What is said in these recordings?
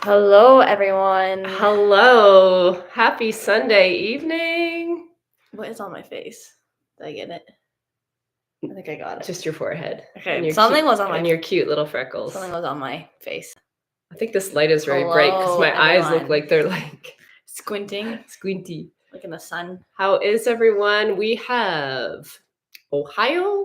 Hello, everyone. Hello. Happy Sunday evening. What is on my face? Did I get it? I think I got it. Just your forehead. Okay, And your something was on my and your cute little freckles. something was on my face. I think this light is very bright because Hello, my eyes look everyone. like they're like Squinting, squinty. like in the sun. How is everyone? We have Ohio.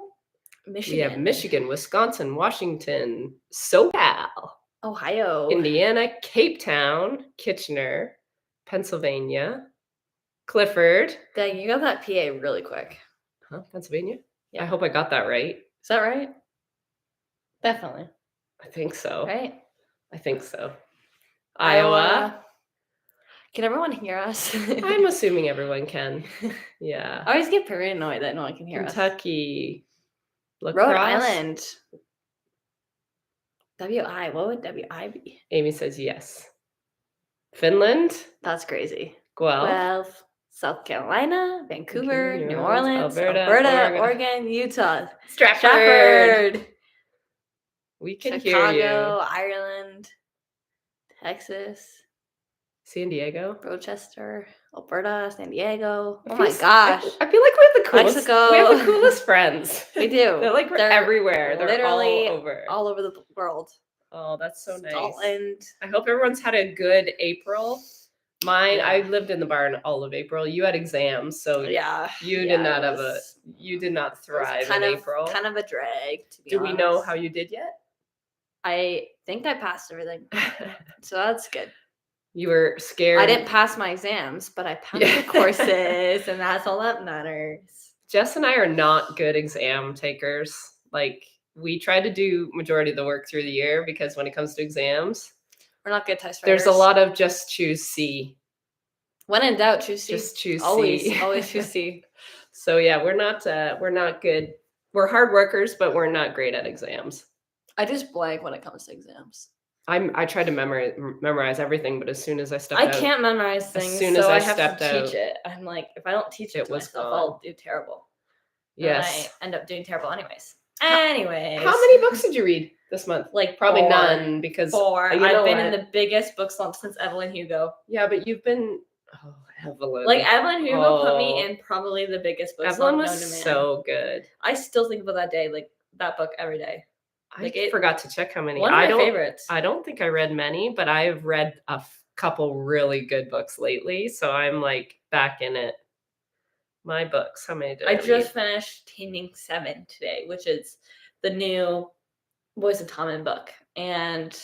Michigan. We have Michigan, Wisconsin, Washington, SoCal, Ohio. Indiana, Cape Town, Kitchener, Pennsylvania, Clifford. Dang, you got that PA really quick. Huh? Pennsylvania? Yeah. I hope I got that right. Is that right? Definitely. I think so. Right? I think so. Iowa. Can everyone hear us? I'm assuming everyone can. Yeah. I always get paranoid that no one can hear us. Kentucky. Rhode Lacrosse. Island. WI. What would WI be? Amy says yes. Finland. That's crazy. Guelph. South Carolina, Vancouver, New New Orleans, Orleans, Alberta, Oregon, Utah, Stratford. We can hear you. Chicago, Ireland, Texas, San Diego. Rochester, Alberta, San Diego. Oh I my feel- gosh. I feel like we have the coolest. Mexico. We have the coolest friends. We do. They're like They're everywhere. They're literally all over. the world. Oh, that's so nice. Scotland. I hope everyone's had a good April. Mine, Yeah. I lived in the barn all of April. You had exams, so Yeah. you yeah, did not it have was- you did not thrive kind in of, April. Kind of a drag, to be Do honest. we know how you did yet? I think I passed everything. So that's good. You were scared. I didn't pass my exams, but I passed the courses, and that's all that matters. Jess and I are not good exam takers. Like, we try to do majority of the work through the year because when it comes to exams, we're not good test writers. There's a lot of just choose C. When in doubt, choose C. Just choose always, C. Always choose C. So yeah, we're not good. We're hard workers, but we're not great at exams. I just blank when it comes to exams. I try to memorize everything, but as soon as I step out, I can't memorize things. As soon as so I have stepped to out, teach it. I'm like, if I don't teach it to myself, I'll do terrible. Yes. And I end up doing terrible anyways. Anyways. How many books did you read this month? Like probably 4. none because 4. I've been in the biggest book slump since Evelyn Hugo. Yeah, but you've been Evelyn. Like Evelyn Hugo put me in probably the biggest book slump known to man. Evelyn was so good. I still think about that day, like that book every day. I forgot to check how many. One of my favorites. I don't think I read many, but I've read a couple really good books lately, so I'm like back in it. My books. How many did I read? just finished Taming 7 today, which is the new Boys of Tommen book. And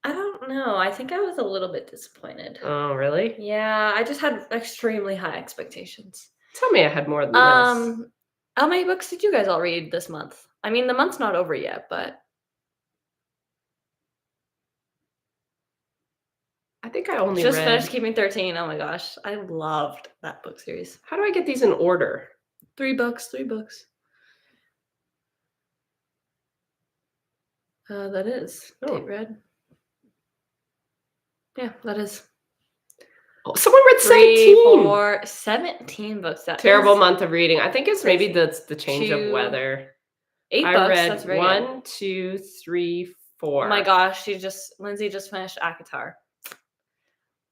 I don't know. I think I was a little bit disappointed. Oh, really? Yeah, I just had extremely high expectations. Tell me I had more than this. How many books did you guys all read this month? I mean, the month's not over yet, but I think I only just finished Keeping 13. Oh my gosh, I loved that book series. How do I get these in order? 3 books. That is date read. Yeah, that is. Oh, someone read 17 books. That terrible month of reading. I think it's maybe the change of weather. 8 books. I read that's very 1, 2, 3, 4. Oh my gosh, Lindsay just finished ACOTAR.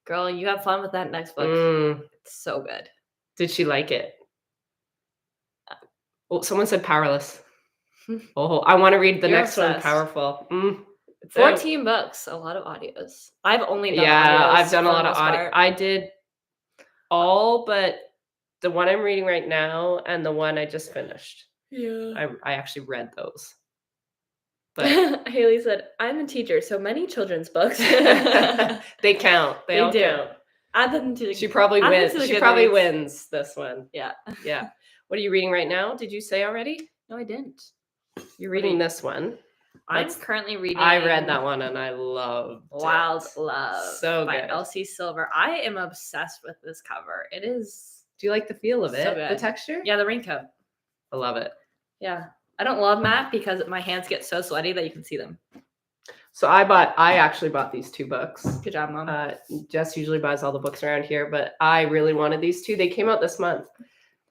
Girl, you have fun with that next book. It's so good. Did she like it? Oh, someone said Powerless. Oh, I want to read the next one, Powerful. 14 books, a lot of audios. I've only done audios. I've done a lot of audio. I did all but the one I'm reading right now and the one I just finished. Yeah. I actually read those. But Haley said, I'm a teacher, so many children's books. They count. They all do. Count. Add them to the She probably wins. She probably wins this one. Yeah. Yeah. What are you reading right now? Did you say already? No, I didn't. You're reading this one. I'm currently reading. I read that one and I loved Wild Love. So by good. Elsie Silver. I am obsessed with this cover. It is. Do you like the feel of it? So good. The texture? Yeah, the raincoat. I love it. Yeah. I don't love matte because my hands get so sweaty that you can see them. So I actually bought these 2 books. Good job, Mom. Jess usually buys all the books around here, but I really wanted these 2. They came out this month.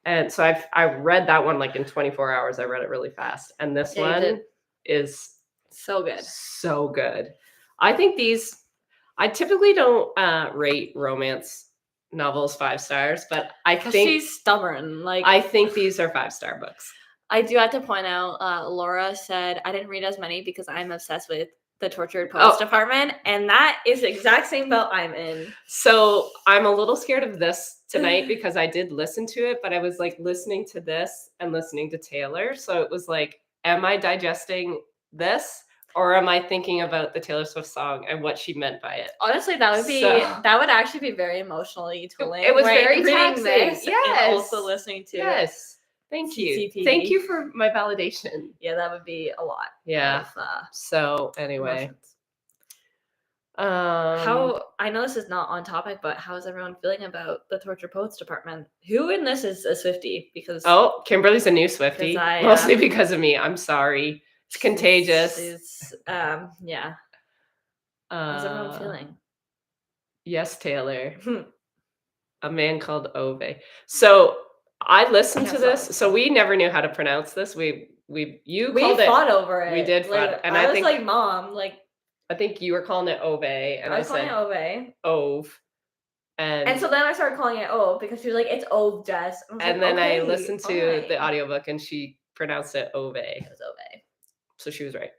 And so I read that one like in 24 hours. I read it really fast. And this one is so good. So good. I think I typically don't rate romance novels 5 stars, but I 'Cause think she's stubborn, like I think these are 5-star books. I do have to point out, Laura said, "I didn't read as many because I'm obsessed with the Tortured Poets Oh, Department," and that is the exact same boat I'm in. so I'm a little scared of this tonight because I did listen to it, but I was like listening to this and listening to Taylor. So it was like, am I digesting this or am I thinking about the Taylor Swift song and what she meant by it? Honestly, So that would actually be very emotionally tolling, it was right? very Reading taxing. this and Yes. also listening to Yes. Thank you. CCTV. Thank you for my validation. Yeah, that would be a lot Yeah. of, So anyway. emotions. Um How I know this is not on topic, but how is everyone feeling about the Tortured Poets Department? Who in this is a Swiftie? Because Oh, Kimberly's a new Swiftie. I, Mostly because of me. I'm sorry. It's contagious. she's, yeah. How's everyone feeling? Yes, Taylor. A Man Called Ove. So I listened to Can't this. stop. So we never knew how to pronounce this. You We called it. fought over it. We did Like, fight, and I I was think like, "Mom," like, I think you were calling it Ove, and I I was calling it said Ove. Ove, And so then I started calling it Ove because she was like, "It's Ove, Jess." I was and like, then I "Okay, listened to the fine." audiobook, and she pronounced it Ove, It was Ove. so she was right.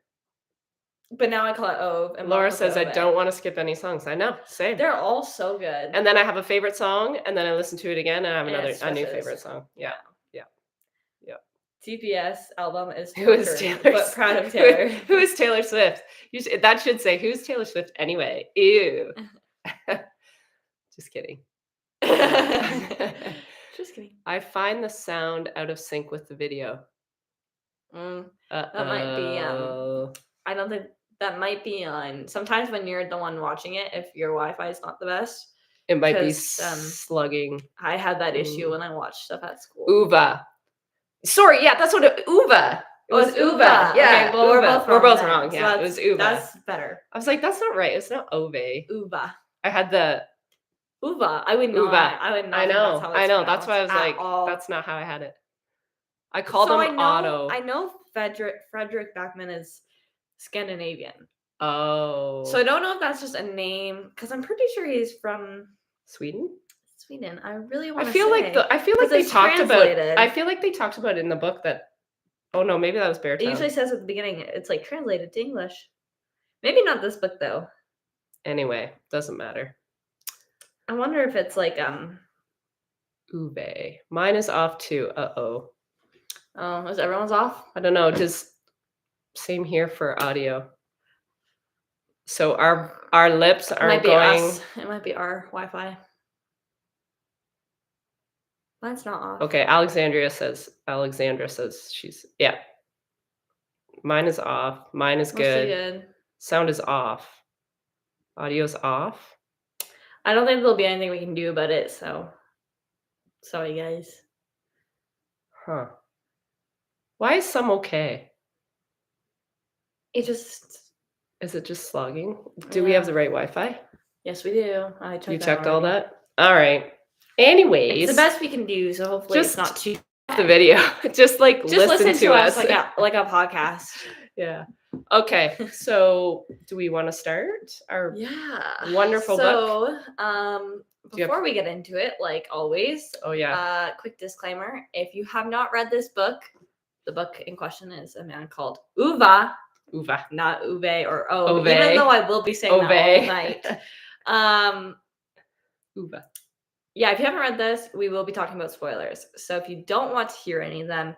But now I call it Ove, and Mom Laura calls it says I Ove. don't want to skip any songs. I know, same. They're all so good. And then I have a favorite song, and then I listen to it again, and I have And it a new switches. favorite song. Yeah. TPS album is Who is tortured, Taylor? but proud of Taylor. Who is Taylor Swift? That should say, who's Taylor Swift anyway? Ew. Just kidding. Just kidding. I find the sound out of sync with the video. That might be, I don't think that might be on. Sometimes when you're the one watching it, if your Wi-Fi is not the best, It might be 'cause, slugging. I had that issue when I watched stuff at school. Uva. Sorry, yeah, that's what Uva. It was Uva. Yeah, Okay, well, Uva. We're both wrong. So Yeah, it was Uva. That's better. I was like, that's not right. It's not Ove. Uva. I had the Uva. I would not. Uva. I would not. I think know. That's how it's I know. That's why I was pronounced like, at all. that's not how I had it. I called So them Otto. I know Frederick Backman is Scandinavian. Oh. So I don't know if that's just a name because I'm pretty sure he's from Sweden? Sweden. I really I want to feel like they it's talked about translated. I feel like they talked about it in the book that oh no, maybe that was It Beartown. usually says at the beginning it's like translated to English. Maybe not this book though. Anyway, doesn't matter. I wonder if it's like Uve. Mine is off too. Uh-oh. Oh, is everyone's off? I don't know. Just same here for audio. So our lips It are might be going. us. It might be our Wi-Fi. Mine's not off. Okay, Alexandra says she's yeah. Mine is off. Mine is Mostly good. Sound is off. Audio's off. I don't think there'll be anything we can do about it, so sorry guys. Huh. Why is some okay? It just Is it just slogging? Do we have the right Wi-Fi? Yes, we do. I checked. You checked all that? All right. Anyways, it's the best we can do, so hopefully it's not too the video. Just listen to us like a podcast. Yeah. Okay. So do we want to start our wonderful book? Before we get into it, like always, oh yeah. Quick disclaimer: if you have not read this book, the book in question is A Man Called Ove. Uva. Not Uve or Ove. Ove. Even though I will be saying Ove. that all night. Uva. Yeah, if you haven't read this, we will be talking about spoilers. So if you don't want to hear any of them,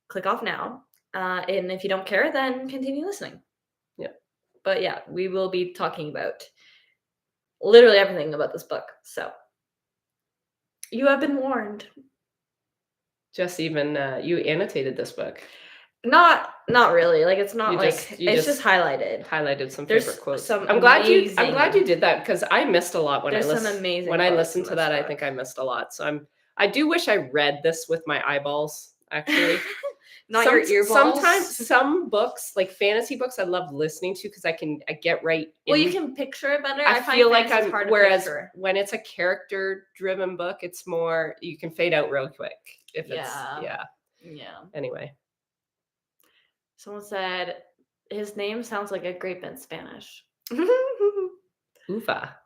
click off now. And if you don't care, then continue listening. Yeah. But yeah, we will be talking about literally everything about this book. So you have been warned. Just even you annotated this book. Not really. Like it's not it's just highlighted. Highlighted some There's favorite quotes. some I'm glad you did that because I missed a lot when I listened to that. I think I missed a lot. So I do wish I read this with my eyeballs actually. Not your earballs. Sometimes some books, like fantasy books, I love listening to because I get right. Well, you can picture it better. I feel like I'm hard whereas to when it's a character-driven book, it's more you can fade out real quick. If it's Yeah. Anyway. Someone said his name sounds like a grape in Spanish. Uva.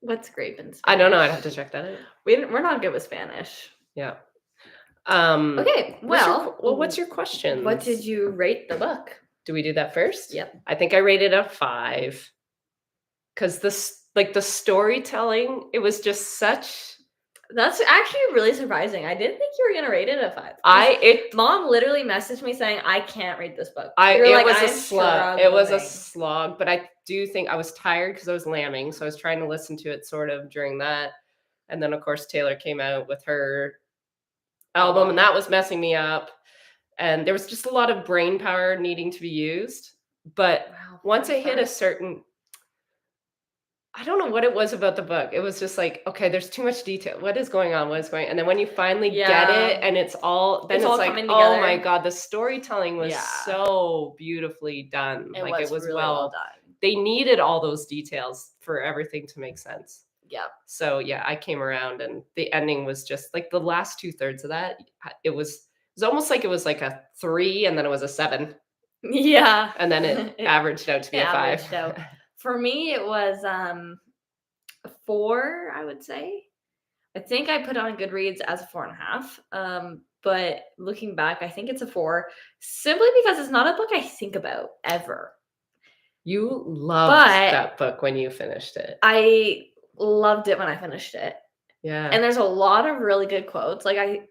What's grape in I don't know, I'd Spanish? have to check that out. We're not good with Spanish. Yeah. Okay, What's your what questions? did you rate the book? Do we do that first? Yep. I think I rated a 5 because the storytelling, it was just such. That's actually really surprising. I didn't think you were gonna rate it a 5. Mom literally messaged me saying, "I can't read this book." You're It like, was a "I'm slug. It was a struggling." slog, but I do think I was tired because I was lambing, so I was trying to listen to it sort of during that. And then, of course, Taylor came out with her album, and that was messing me up. And there was just a lot of brain power needing to be used. But Wow, once first I hit a start. certain, I don't know what it was about the book. It was just like, okay, there's too much detail. What is going on? What is going on? And then when you finally get it Yeah. and then It's it's all like, coming oh my together. God, the storytelling was Yeah. so beautifully done. It Like it was was really well done. they needed all those details for everything to make sense. Yep. So yeah, I came around and the ending was just like the last 2/3 of that. It was almost like it was like a 3 and then it was a 7. Yeah. And then it averaged out to It be a 5. averaged out. For me, it was, a 4, I would say. I think I put on Goodreads as a 4.5. But looking back, I think it's a 4 simply because it's not a book I think about ever. You loved But that book when you finished it. I loved it when I finished it. Yeah. And there's a lot of really good quotes. Like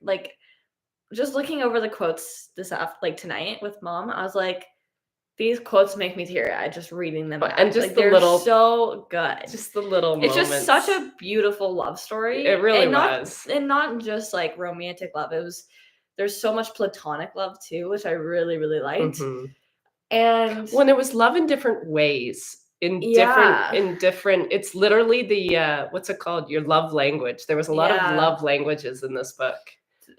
just looking over the quotes like tonight with mom, I was like, these quotes make me teary-eyed just reading them back. And just Like the they're little so good. just the little It's just such moments. a beautiful love story. It really and not was. and not just like romantic love. There's so much platonic love too, which I really, really liked. Mhm. And When there was love in different ways, yeah. it's literally what's it called? Your love language. There was a lot of Yeah. love languages in this book,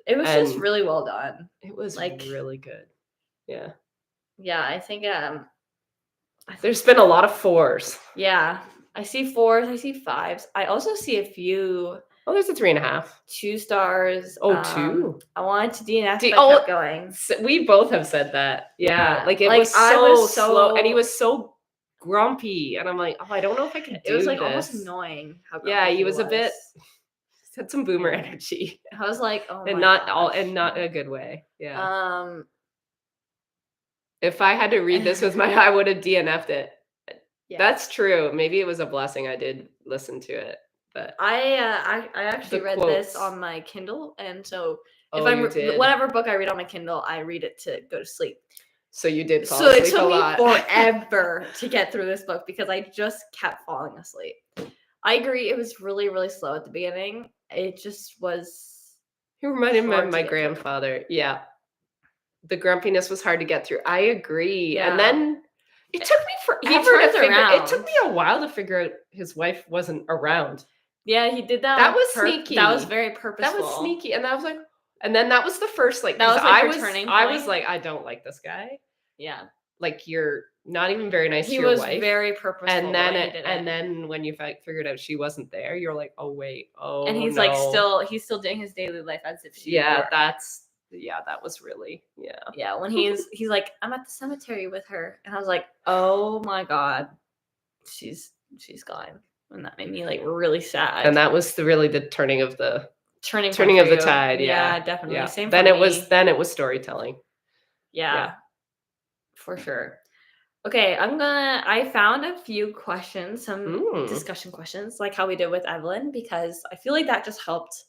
It was just and really well done. it was Like, really good. Yeah. yeah, I think There's been a lot of 4s. yeah. I see 4s, I see 5s. I also see a few Oh, there's a 3.5. 2 stars. Oh, 2? I wanted to DNF, D but oh, kept going. We both have said that. Yeah, like, it Like, was I so was slow, and he so was so grumpy, and I'm like, "Oh, I don't know if I could it was, do like, almost this." annoying how Yeah, grumpy he he was a bit was. had some boomer Yeah. energy, I was like, "Oh and my not gosh." a good way. Yeah. Um, If I had to read this with my I would have DNF'd it. yeah. That's true. Maybe it was a blessing I did listen to it, but I the actually read this quotes. on my Kindle, and so if Oh, you did? whatever book I read on my Kindle, I read it to go to sleep. So you did fall So it asleep a took me lot. forever to get through this book because I just kept falling asleep. I agree, it was really, really slow at the beginning. It just was He reminded me of hard to my get through. grandfather. Yeah. The grumpiness was hard to get through. I agree. And Yeah. then it took me He forever to turns figure it took around. me a while to figure out his wife wasn't around. Yeah, he did that That on was that was sneaky. very That was purposeful. sneaky. And I was like, and then that was the first, like, That because was, like, her turning I was point. like, I don't like this guy. Yeah. Like, you're not even very nice to He your was wife. very purposeful And the then way he did it. when you figured out she wasn't there, you're like, oh wait, And oh he's, like, no. he's still doing his daily life as if she Yeah, were. that was really, yeah. Yeah, when he's like, "I'm at the cemetery with her," and I was like, "Oh my god, she's gone," and that made me, like, really sad. And that was really the Turning point turning for of the you. tide, Yeah, yeah. definitely. Yeah. Same for me. Then it was storytelling. Yeah. Yeah, for sure. Okay, I found a few questions, some Mm. discussion questions, like how we did with Evelyn, because I feel like that just helped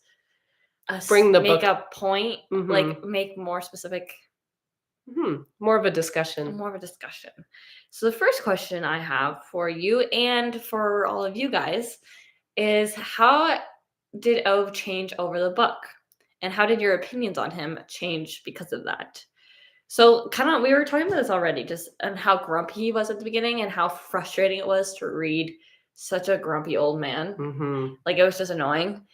us Bring the make book. a point, like, Mhm. make more specific Mhm. More of a discussion. more of a discussion. So the first question I have for you and for all of you guys is how did Ove change over the book? And how did your opinions on him change because of that? So kind of we were talking about this already, just and how grumpy he was at the beginning and how frustrating it was to read such a grumpy old man. Mhm. Like it was just annoying.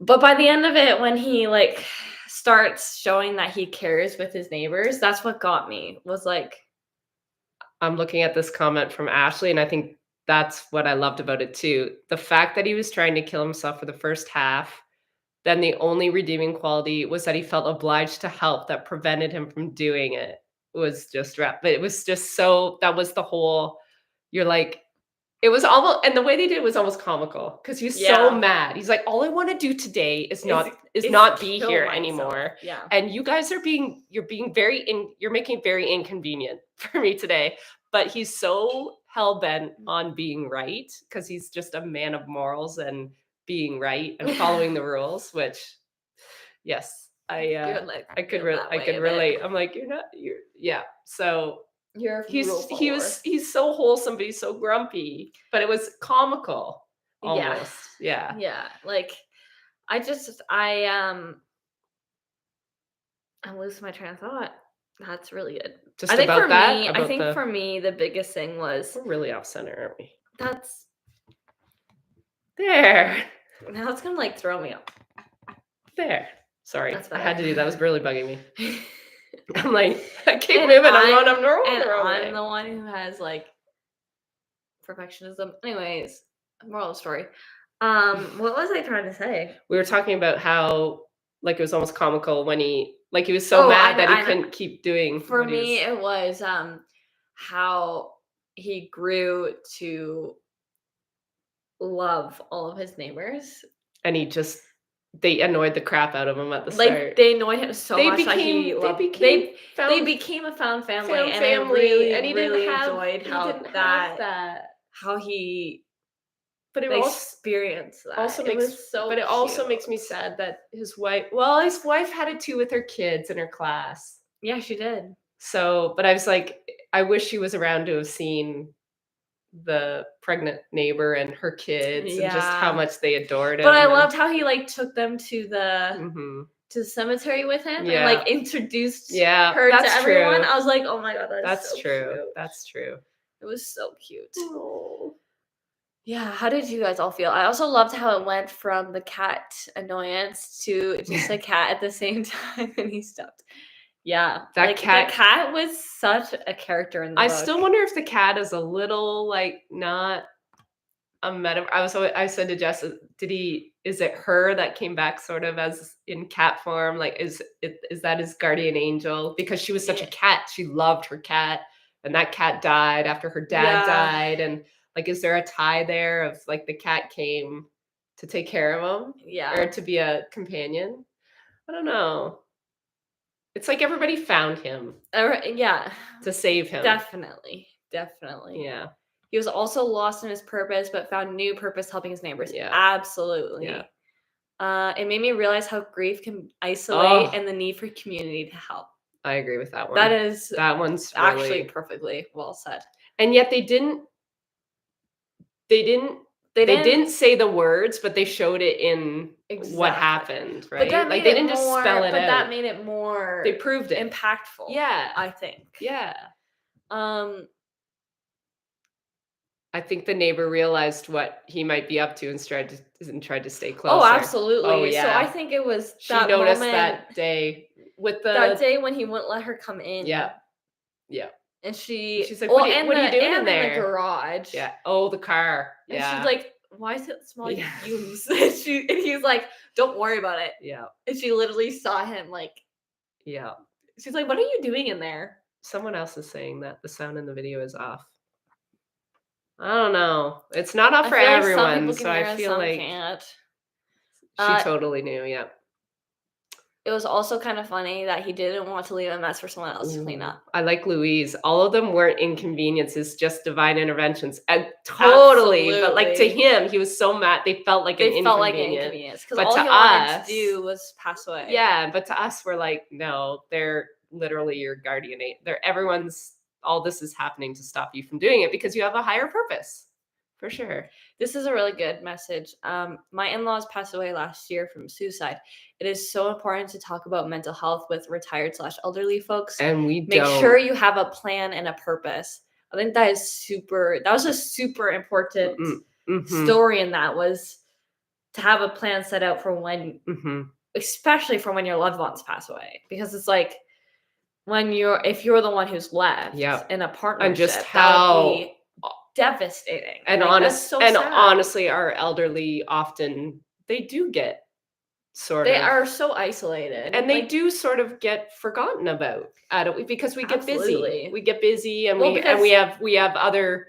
But by the end of it, when he like starts showing that he cares with his neighbors, that's what got me. Was like, I'm looking at this comment from Ashley, and I think that's what I loved about it too. The fact that he was trying to kill himself for the first half, then the only redeeming quality was that he felt obliged to help that prevented him from doing it. Was just but it was just so that was the whole you're like, it was almost, and the way they did it was almost comical because he was so Yeah. mad. He's like, all I want to do today is not Is be kill here myself. anymore. Yeah. And you guys are you're making it very inconvenient for me today. But he's so hell bent on being right because he's just a man of morals and being right and following the rules, which, yes, You're like, I could feel that I way could a bit. relate. I'm like, yeah. So You're a rule he's so wholesome, but he's so grumpy. But it was comical almost. Yeah. Yeah. Like I'm losing my train of thought. That's really good. Just I think about for that. me, About the for me, the biggest thing was we're really off center, aren't we? that's There. now it's gonna like throw me up. There. Sorry. That's I had to better. do that. It was really bugging me. I'm like, I keep And moving. I'm the one who has like perfectionism. Anyways, moral of the story. What was I trying to say? We were talking about how like it was almost comical when he was so mad that he couldn't keep doing. For me, it was how he grew to love all of his neighbors. And they annoyed the crap out of him at the start. Like they annoyed him so much that he loved. They became a found family, and I really, and he really didn't have, enjoyed how he. But it experienced that. Also it was so. But it also makes me sad that his wife had it too with her kids in her class. Yeah, she did. So, but I was like, I wish she was around to have seen the pregnant neighbor and her kids and just how much they adored him. But I loved how he like took them to the cemetery with him and like introduced her to everyone. True. I was like, oh my god, that's so true. Cute. That's true. It was so cute. Oh. Yeah, how did you guys all feel? I also loved how it went from the cat annoyance to just a cat at the same time, and he stopped. Yeah, the cat was such a character in the book. I still wonder if the cat is a little like not a meta. I said to Jess, is it her that came back sort of as in cat form? Like, is that his guardian angel? Because she was such a cat. She loved her cat, and that cat died after her dad died, and like, is there a tie there of like the cat came to take care of him? Yeah. Or to be a companion? I don't know. It's like everybody found him. Yeah. To save him. Definitely. Yeah. He was also lost in his purpose, but found new purpose helping his neighbors. Yeah. Absolutely. Yeah. It made me realize how grief can isolate and the need for community to help. I agree with that one. That one's actually perfectly well said. And yet they didn't say the words, but they showed it in what happened, right? But like they didn't just spell it out. But that made it more. They proved it impactful. Yeah, I think. Yeah. I think the neighbor realized what he might be up to and tried to stay closer. Oh, absolutely. Oh, yeah. So I think it was she noticed that day that day when he wouldn't let her come in. Yeah. And she's like, what are you doing in there? In the garage. Yeah. Oh, the car. And she's like, why does it smell like fumes? and he's like, don't worry about it. Yeah. And she literally saw him like. Yeah. She's like, what are you doing in there? Someone else is saying that the sound in the video is off. I don't know. It's not off for everyone, so I feel like she totally knew. Yeah. It was also kind of funny that he didn't want to leave a mess for someone else to clean up. I like Louise. All of them weren't inconveniences, just divine interventions. Totally. Absolutely. But like to him, he was so mad. They felt like an inconvenience. Because all he wanted to do was pass away. Yeah, but to us, we're like, no, they're literally your guardian. All this is happening to stop you from doing it because you have a higher purpose. For sure. This is a really good message. My in-laws passed away last year from suicide. It is so important to talk about mental health with retired/elderly folks. And we make sure you have a plan and a purpose. I think that was a super important story in that was to have a plan set out for when, especially for when your loved ones pass away. Because it's like, if you're the one who's left in a partnership, and just how that would be devastating. And honestly, our elderly often they do get they are so isolated, and they do sort of get forgotten about because we get busy. We get busy, and we have other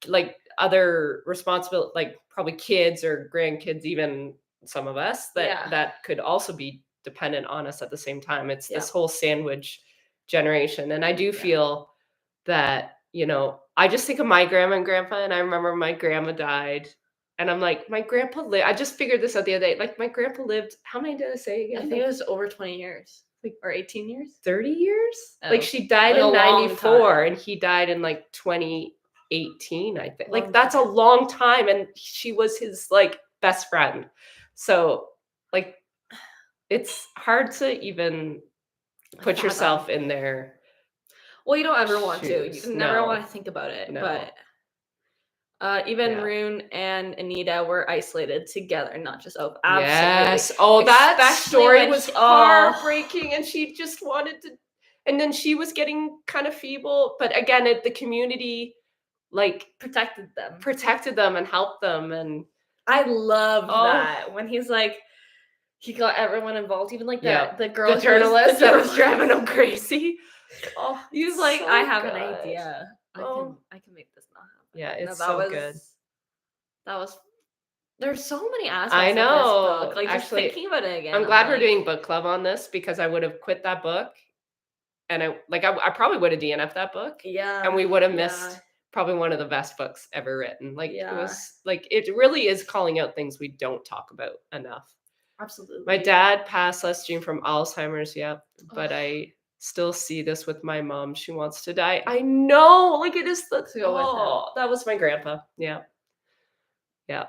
like other responsible, like probably kids or grandkids, even some of us Yeah. that could also be dependent on us at the same time. It's Yeah. this whole sandwich generation. And I do Yeah. feel that, I just think of my grandma and grandpa, and I remember my grandma died. And I'm like, my grandpa lived. I just figured this out the other day. Like, my grandpa lived, how many did I say I again? think it was over 20 years. Like Or 18 years? 30 years? Oh, Like, she died like a in long 94 time. and he died in like 2018, I think. Like, Long that's a time. long time. And she was his like best friend. So, like, it's hard to even put Fathom. yourself in there. Well, you don't ever want to. Shoes. You never No. want to think about it. No. But even Yeah. Rune and Anita were isolated together, not just Ove. Absolutely. Yes. Oh, that Especially story when was he- heartbreaking, and she just wanted to. And then she was getting kind of feeble, but again, the community like protected them. and helped them, and I love Oh. that when he's like, he got everyone involved, even like yeah, the girl, the journalist that was journalist. driving him crazy. Oh, He was it's like, so I have an good. idea. Oh. I can make this not happen. Yeah, No, it's so good. That was. There's so many aspects I of this know. book. Like, just Actually, thinking about it again. I'm glad we're like, doing book club on this, because I would have quit that book, and I probably would have DNF'd that book, Yeah. and we would have yeah. missed probably one of the best books ever written. Like, it Yeah. was like, it really is calling out things we don't talk about enough. Absolutely. My dad passed last June from Alzheimer's, yeah, but Ugh. I still see this with my mom. She wants to die. I know, like, it is To go with him. that was my grandpa. Yeah. Yeah.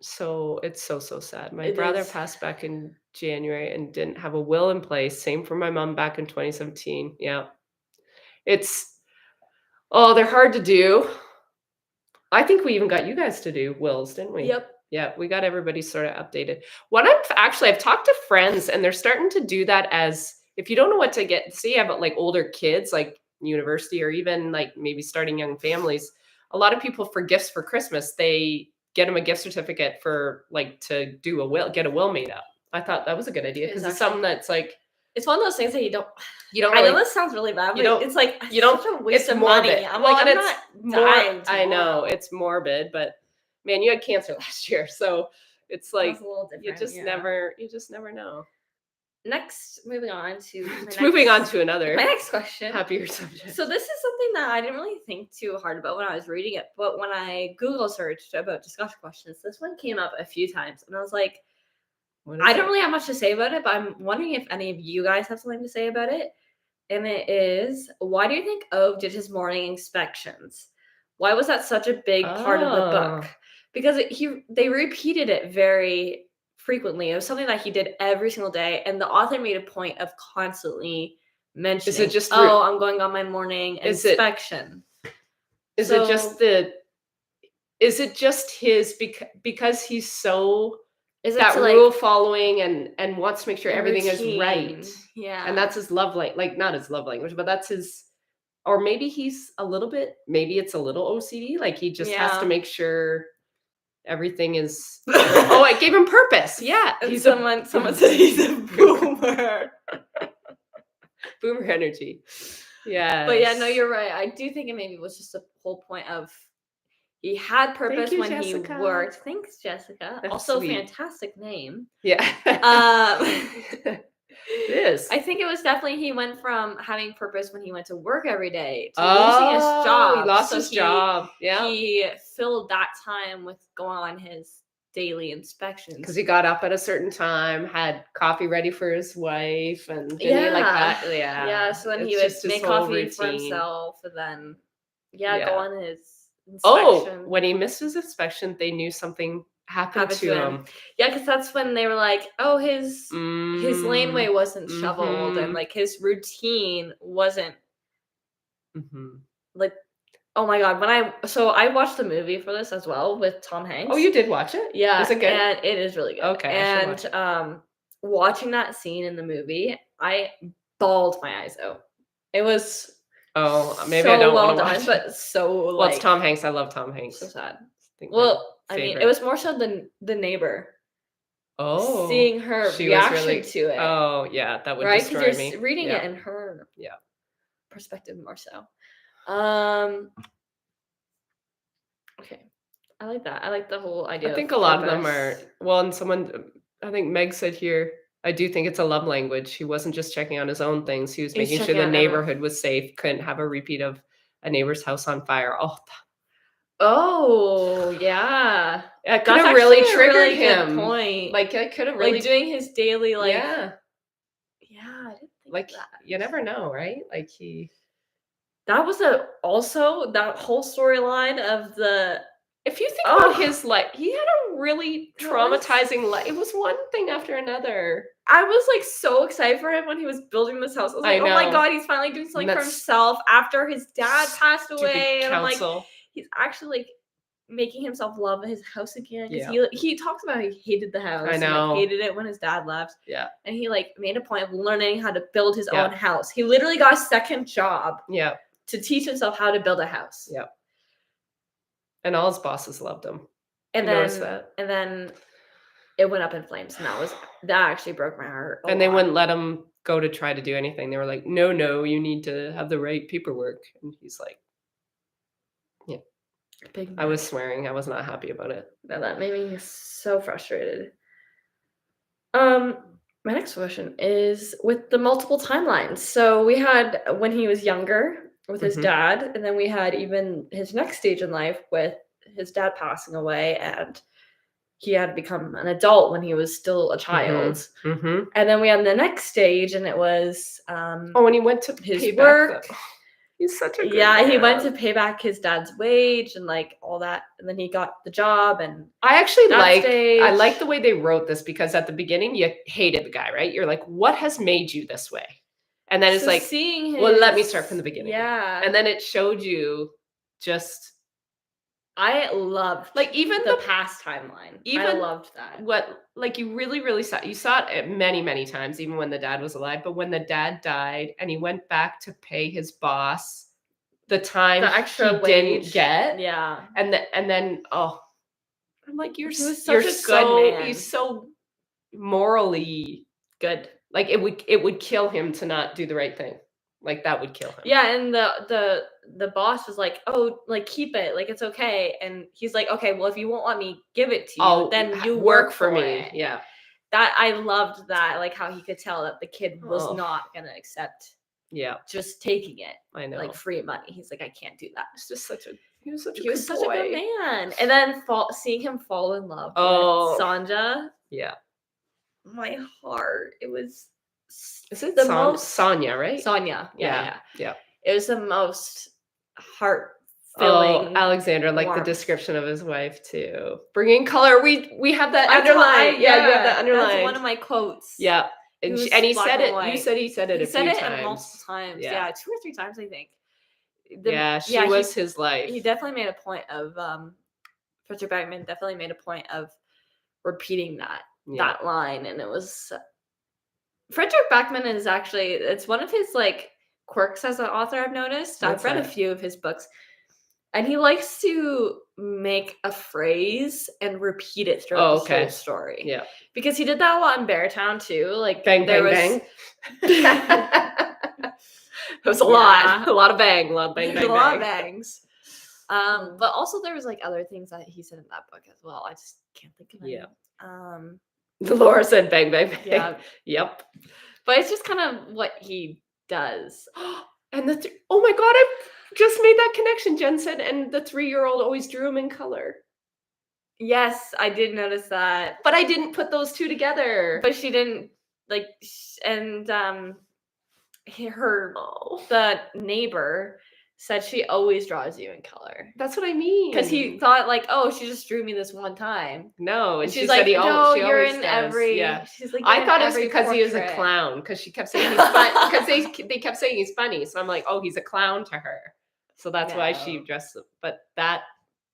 So it's so sad. My It brother is. passed back in January and didn't have a will in place. Same for my mom back in 2017. Yeah. They're hard to do. I think we even got you guys to do wills, didn't we? Yep. Yeah, we got everybody sort of updated. I've talked to friends, and they're starting to do that. As if you don't know what to get, say you have like older kids, like university, or even like maybe starting young families. A lot of people, for gifts for Christmas, they get them a gift certificate for like to do a will, get a will made up. I thought that was a good idea, because it's something that's like, it's one of those things that you don't. really, I know this sounds really bad, but it's like you don't. such a waste It's of morbid. money. I'm Well, like, and I'm it's not dying I know tomorrow. it's morbid, but man, you had cancer last year, so it's like That's a little different. you just never know. Next, moving on to Moving on to another my next question. happier subject. So this is something that I didn't really think too hard about when I was reading it, but when I Google searched about discussion questions, this one came up a few times, and I was like, I don't really have much to say about it, but I'm wondering if any of you guys have something to say about it. And it is, why do you think Ove did his morning inspections? Why was that such a big part of the book? Because they repeated it very frequently. It was something that he did every single day, and the author made a point of constantly mentioning, I'm going on my morning inspection. Is it just his, because he's so that rule following and wants to make sure everything is right? Yeah. And that's his love language, like not his love language, but that's his, or maybe he's maybe it's a little OCD, like he just has to make sure everything is it gave him purpose. Yeah. Someone said he's a boomer. Boomer energy. Yeah. But yeah, no, you're right. I do think it maybe was just a whole point of he had purpose when Jessica. he worked. Thanks, Jessica. That's also, sweet. Fantastic name. Yeah. It is. I think it was definitely he went from having purpose when he went to work every day to losing his job. He lost his job. Yeah. He filled that time with going on his daily inspections. Because he got up at a certain time, had coffee ready for his wife, and like that. Yeah. Yeah. So then he would make coffee for himself, and then go on his inspection. Oh, when he missed his inspection, they knew something happened to him. Yeah, because that's when they were like, oh, his laneway wasn't shoveled, and like his routine wasn't like, oh my god. I watched the movie for this as well with Tom Hanks. Oh, you did watch it? Yeah. Is it good? And it is really good. Okay. And watching that scene in the movie, I bawled my eyes out. It was maybe so I don't well want to done, watch but it. So Well, it's Tom Hanks. I love Tom Hanks. So sad. I mean, it was more so the neighbor. Oh, seeing her reaction to it. Oh, yeah, that would destroy me. Because you're reading it in her perspective more so. Okay. I like that. I like the whole I idea of think a lot of them are purpose. well, and I think Meg said here, I do think it's a love language. He wasn't just checking on his own things, he was He's making sure checking the on everyone. neighborhood was safe, couldn't have a repeat of a neighbor's house on fire. Oh, Oh, yeah. that could That's have actually really a triggered really good him. point. Like, it could have Like, really doing his daily, like yeah, yeah, I didn't think of like, that. you never know, right? Like, he That was also that whole storyline of the if you think about oh, his life, he had a really it was traumatizing life. It was one thing after another. I was, like, so excited for him when he was building this house. I was like, I "Oh my know, god, he's finally doing and something for that's himself after his dad passed stupid away," and I'm like, council. he's actually, like, making himself love his house again because Yeah, he talks about how he hated the I house and, like, know. hated it when his dad left, Yeah, and he, like, made a point of learning how to build his yeah, own house. He literally got a second job yeah, to teach himself how to build a house. yeah. And all his bosses loved him. And You notice then that? and then it went up in flames, and that actually broke my heart a And they lot. wouldn't let him go to try to do anything. They were like, "No, no, you need to have the right paperwork." And he's like, "Yeah." Big I was Mac. swearing. I was not happy about it. No, that made me so frustrated. Um, my next question is with the multiple timelines. So we had when he was younger with his Mhm, dad, and then we had even his next stage in life with his dad passing away, and he had become an adult when he was still a mhm, child. mhm. And then we had the next stage, and it was Oh, and he went to his pay back the work. he's such a good Yeah, he went to man. pay back his dad's wage and like all that, and then he got the job and I actually that I stage. like the way they wrote this because at the beginning, you hated the guy, right? You're like, "What has made you this way?" And then it's So like, seeing "Well, let me start from his the beginning." yeah, And then it showed you just I loved like, even the past timeline. I even loved that. what like, you really, really saw it many, many times, even when the dad was alive, but when the dad died and he went back to pay his boss the time The extra he didn't wage. get, Yeah. and then, oh, I'm like, He was such a good you're man. so morally Good. like, it would kill him to not do the right thing. Like, that would kill him. Yeah, and the boss was like, "Oh, like keep it, like it's okay." And he's like, "Okay, well if you won't let me give it to you, "I'll then you work work for for me." it." Yeah. That I loved that, like how he could tell that the kid was Oh, not gonna accept yeah, just taking it, I like know. free money. He's like, "I can't do that." He's just such a he was such a He was good such a good boy. man. And then seeing him fall in love with Oh, Sanja, yeah. my heart. It was Is it the most Sonya, right? Sonia, yeah, Yeah, yeah. yeah. It was the most Oh, heart-filling Alexander, like the warmth. description of his wife too. Bringing color. We have that I underlined. Yeah, you have that yeah, that's one underlined. of my quotes. Yeah, He was and he black said and it. You white. said he said it He a said few it in multiple times. times. Yeah, Yeah, 2 or 3 times, I think. yeah. She Yeah, was his life. he definitely made a point of, Richard Backman definitely made a point of repeating Yeah, that line, and it was Frederick Backman is actually it's one of his, like, quirks as an author I've noticed. I've what's read a that? few of his books, and he likes to make a phrase and repeat it throughout the Oh, whole okay. story. Yeah. Because he did that a lot in Beartown too, like, Bang, there bang, was bang. It was a lot. Yeah, A lot of bang. A lot of bang, there's a bang, lot of bang. bangs. Mm. But also there was, like, other things that he said in that book as well. I just can't think of Yeah. any. Um, Laura said bang, bang, bang. yeah, Yep. but it's just kind of what he does. And oh my god, I just made that connection. Jen said, and the 3-year-old always drew him in color. Yes, I did notice that, But I didn't put those two together. but she didn't, like, and, her Oh, the neighbor said she always draws you in color that's what I because he mean. thought, like, "Oh, she just drew me this one time." No, And and she she's said like, "No, she you're always in does. Yeah. every" she's like, "You're I in thought it was every because he was a portrait." clown because she kept saying he's fun because they kept saying he's funny. So I'm like, oh, he's a clown to her. So that's why she No. dressed him. But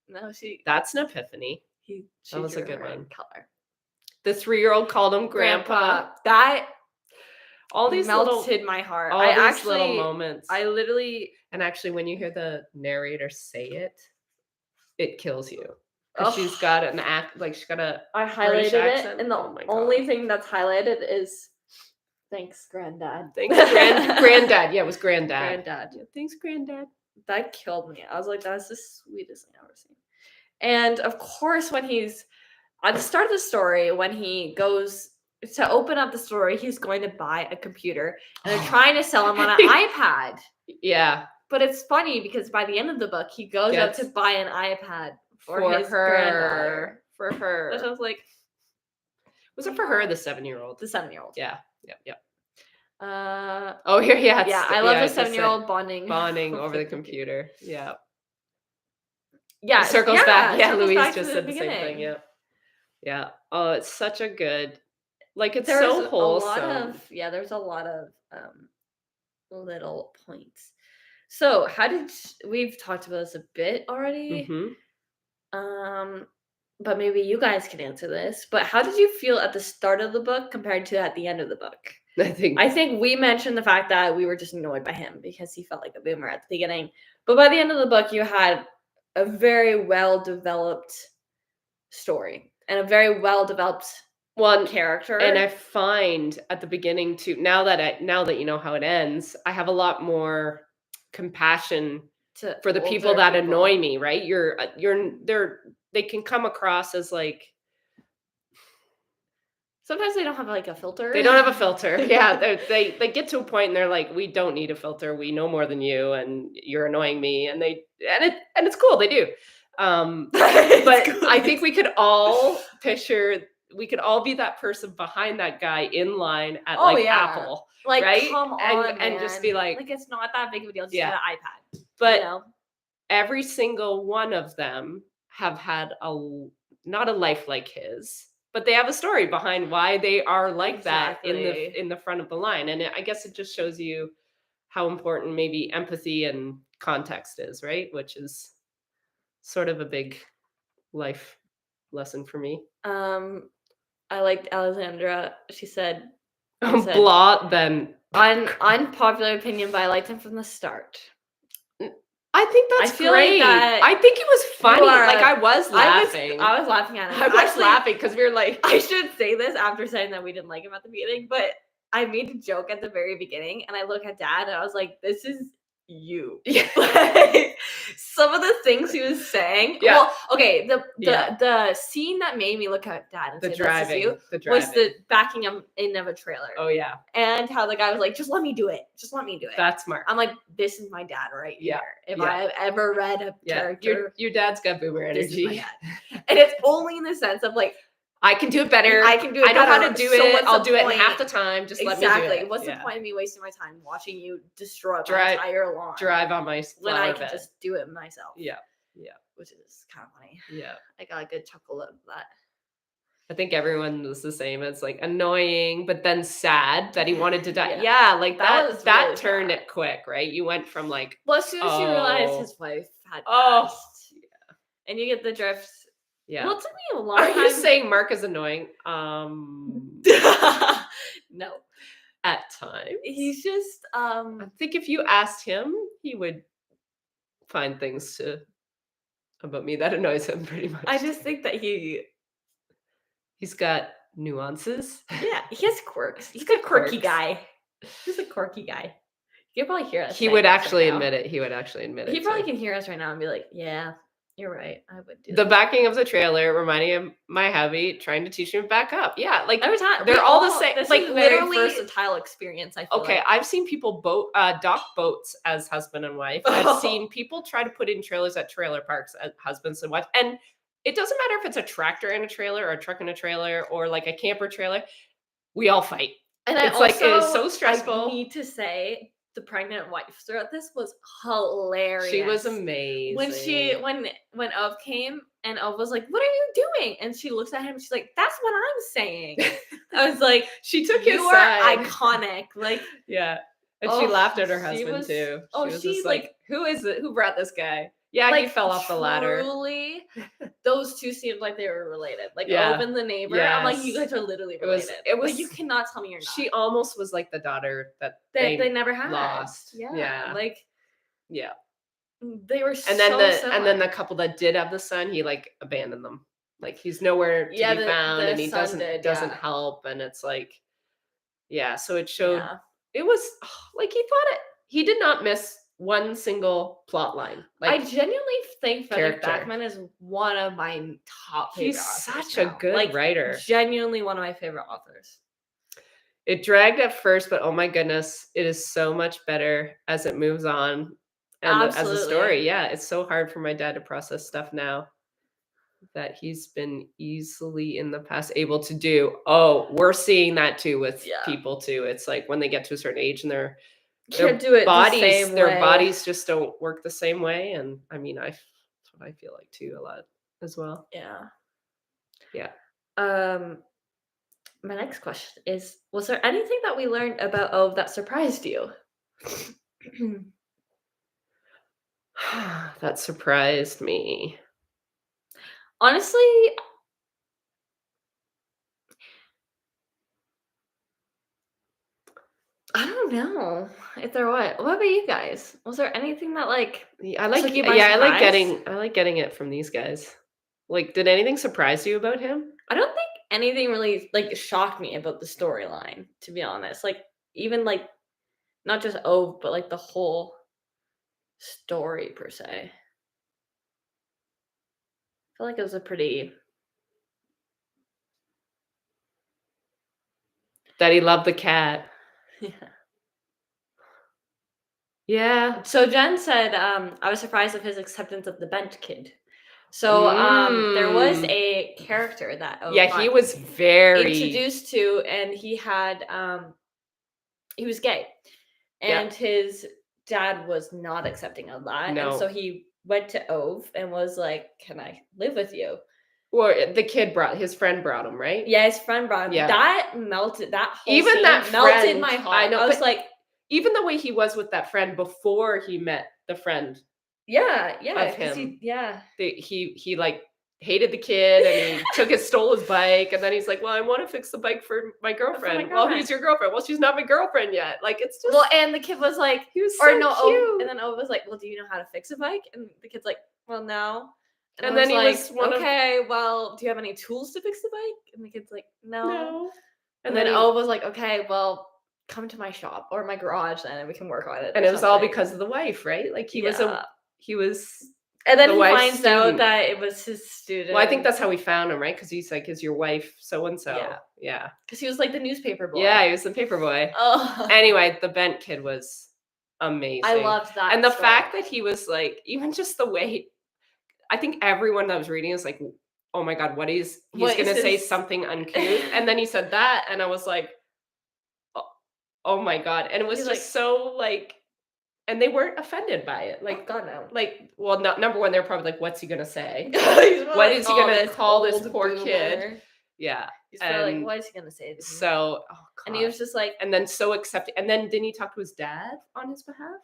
No, that's an epiphany. That she was a drew good her in one. color. The 3-year-old called him grandpa. Grandpa, that All these little melted my heart. moments. I literally And actually, when you hear the narrator say it, it kills you because ugh, she's got an act like she's got a I British highlighted it, accent. and the Oh my god! only thing that's highlighted is "Thanks, granddad." Thanks, granddad. Yeah, it was granddad. Granddad. Yeah, thanks, granddad. That killed me. I was like, "That's the sweetest thing I've ever seen." And, of course, when he's at the start of the story, when he goes to open up the story, he's going to buy a computer, and they're trying to sell him on an iPad. Yeah. But it's funny because by the end of the book, he goes out to Gets buy an iPad for for his granddaughter. her. For her. Which I was like, Was it for her or the 7-year-old? the 7-year-old. Yeah. Yep. Yep. Uh, Oh, here, yeah. yeah, I love the 7-year-old bonding Bonding over over the computer. Yeah. Yeah, Circles back. Yeah, circles Louise back to just the said the same thing. beginning. Yeah. Yeah. Oh, it's such a good, like, it's There's so a lot wholesome. of there's a lot of little points. So, how did we've talked about this a bit already? Hmm. Um, but maybe you guys can answer this. But how did you feel at the start of the book compared to at the end of the book? I think we mentioned the fact that we were just annoyed by him because he felt like a boomer at the beginning. But by the end of the book, you had a very well developed story and a very well developed character. And I find at the beginning too, now that you know how it ends, I have a lot more compassion for the people older that annoy me, right? They can come across as like, Sometimes they don't have like a filter. they don't have a filter. Yeah, they get to a point and they're like, we don't need a filter. We know more than you, and you're annoying me. And it's cool. They do. But I think we could all we could all be that person behind that guy in line at Apple, Like, right? come on, and just be like, it's not that big of a deal. Just get an iPad. But every single one of them have had not a life like his, but they have a story behind why they are like that in the front of the line. And I guess it just shows you how important maybe empathy and context is, right? Which is sort of a big life lesson for me. I liked Alexandra. She said, Blah, then unpopular opinion, but I liked him from the start. I think that's great. Like I think it was funny. Like, I was laughing. I was laughing at him. I was laughing because we were like, I should say this after saying that we didn't like him at the beginning, but I made a joke at the very beginning, and I look at Dad, and I was like, "This is you." Yeah. Like, some of the things he was saying. Yeah. Well, okay, the scene that made me look at Dad and say, "This is you," was the backing him in of a trailer. Oh yeah. And how the guy was like, "Just let me do it. Just let me do it." That's smart. I'm like, this is my dad right here. If I have ever read a character, your dad's got boomer energy. This is my dad. And it's only in the sense of like, I can do it better. I know how to do it. I'll do it in half the time. Just let me do it. What's the point of me wasting my time watching you destroy my entire lawn? Drive on my when I can just do it myself. Yeah. Yeah. Which is kind of funny. Yeah. I got a good chuckle out of that. I think everyone was the same. It's like annoying, but then sad that he wanted to die. Yeah, like that turned it quick, right? You went from like, well, as soon as you realized his wife had passed, and you get the drift. Yeah. Well, it took me a long time. Are you saying Mark is annoying? No. At times. He's just I think if you asked him, he would find things about me that annoys him pretty much. I just think that he's got nuances. Yeah, he has quirks. He's a quirky guy. He's a quirky guy. You can probably hear us. He would actually admit it. He probably can hear us right now and be like, "Yeah, you're right. I would do the backing of the trailer reminding him my hubby trying to teach him to back up. Yeah, like every time they're all the same. This like is a literally very versatile experience. I feel okay. like. I've seen people dock boats as husband and wife. I've seen people try to put in trailers at trailer parks as husbands and wife. And it doesn't matter if it's a tractor in a trailer or a truck in a trailer or like a camper trailer. We all fight. And it's like it is so stressful. I need to say the pregnant wife throughout this was hilarious. She was amazing. When Ove came and Ove was like, "What are you doing?" And she looks at him and she's like, "That's what I'm saying." I was like, she took his side. You are iconic. Like, yeah. And she laughed at her husband too. She was just like, who is it? Who brought this guy? Yeah, like, he fell off the ladder. Truly, those two seemed like they were related. Like Ove and the neighbor. Yes. I'm like, you guys are literally related. It was. Like, you cannot tell me you're not. She almost was like the daughter that they never had. Lost. Yeah. Like, yeah. They were and then the couple that did have the son, he like abandoned them. Like he's nowhere to be found, and he doesn't help, and it's like, yeah. So it showed. It was like he did not miss one single plot line. I Like genuinely think Frederick character. Backman is one of my top favorite He's authors such a now. good Like, writer. genuinely one of my favorite authors. It dragged at first, but oh my goodness, it is so much better as it moves on and as a story. Absolutely. Yeah, it's so hard for my dad to process stuff now that he's been easily in the past able to do. Oh, we're seeing that too with Yeah. people too. It's like when they get to a certain age and Can't do it the same their way. bodies just don't work the same way. And I mean, that's what I feel like too a lot as well. Yeah. Yeah. My next question is, was there anything that we learned about Ove that surprised you? That surprised me. Honestly, I don't know if there was. What about you guys? Was there anything that like Yeah, I like took you by yeah, surprise? I like getting it from these guys. Like, did anything surprise you about him? I don't think anything really like shocked me about the storyline, to be honest. Like even like not just Ove, but like the whole story per se. I feel like it was a pretty That he loved the cat. yeah. Yeah. So Jen said, I was surprised of his acceptance of the bent kid. So there was Mm. a character that Ove Yeah, he got was very introduced to, and he was gay, yeah, and his dad was not accepting of that, and so no. he went to Ove and was like, "Can I live with you?" Well, the kid brought his friend brought him, right? Yeah, his friend brought him. Yeah. That melted. That whole Even scene that melted friend, my I heart. know, I was but like, even the way he was with that friend before he met the friend "Yeah, of because him, yeah." he like hated the kid and he stole his bike and then he's like, well, I want to fix the bike for my girlfriend. Well, girlfriend. who's your girlfriend? Well, she's not my girlfriend yet. Like it's just Well, and the kid was like, he was or so no, Ove, and cute. then Ove was like, "Well, do you know how to fix a bike?" And the kid's like, "Well, no." And I And was then he like, was one of "Okay, well, do you have any tools to fix the bike?" And the kid's like, "No." no. And then Ove was like, "Okay, well, come to my shop or my garage then, and we can work on it." And Or it was all something. because of the wife, right? Like Yeah. He was And then the he wife's finds out student. that it was his student. Well, I think that's how we found him, right? Because he's like, is your wife so and so? Yeah. Yeah. Because he was like the newspaper boy. Yeah, he was the paper boy. Oh, Anyway, the bent kid was amazing. I loved that. And the fact that storyline. he was like, even just the way I think everyone that was reading is like, oh my God, he's What is gonna say his- something uncouth. And then he said that, and I was like, oh, oh my God. And it was He's just like- so like, and they weren't offended by it. Like, Like, God no. like, well, number one, they're probably like, what's he gonna say? What What is he gonna this call this old poor boomer? kid? Yeah. He's probably like, And what is he gonna say to me? so, oh And he God. was just like, And then so accepting. And then didn't he talk to his dad on his behalf?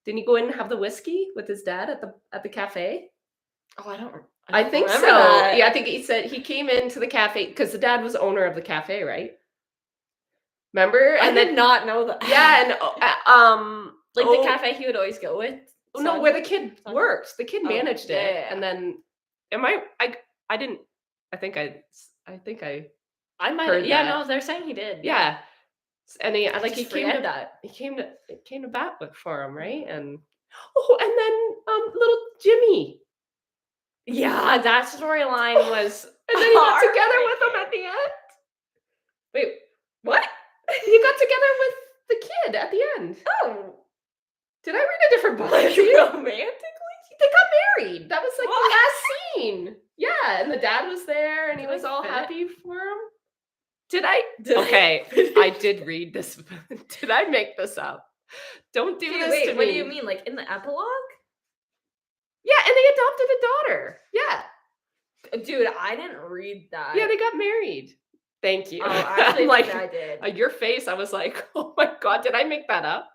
Didn't he go in and have the whiskey with his dad at the cafe? oh, I don't think so. remember that. Yeah, I think he said he came into the cafe because the dad was owner of the cafe, right? Remember? I And did then not know that. yeah, and like oh, the cafe he would always go with. no, where the kid Son? worked. The kid Oh, managed yeah, it, yeah, yeah. and then I didn't. I think I I might. heard Yeah, that. no, they're saying he did. Yeah, and he I he just came forget to that. he came to bat with for him, right? And oh, and then little Jimmy. Yeah, that storyline was. And then he got together with him at the end. Wait, what? He got together with the kid at the end. Oh, Did I read a different book? like romantically? They got married. That was like What? the last scene. Yeah, and the dad was there, and he Did I was all fit it? happy for him. Did I? Did I Okay, fit I it? did read this. Did I make this up? Don't do Okay, this wait, to me. what do you mean? Like in the epilogue? Yeah, and they adopted a daughter. Yeah, Dude, I didn't read that. yeah, they got married. Thank you. Oh, actually, I'm like, think I did. your face. I was like, oh my God, did I make that up?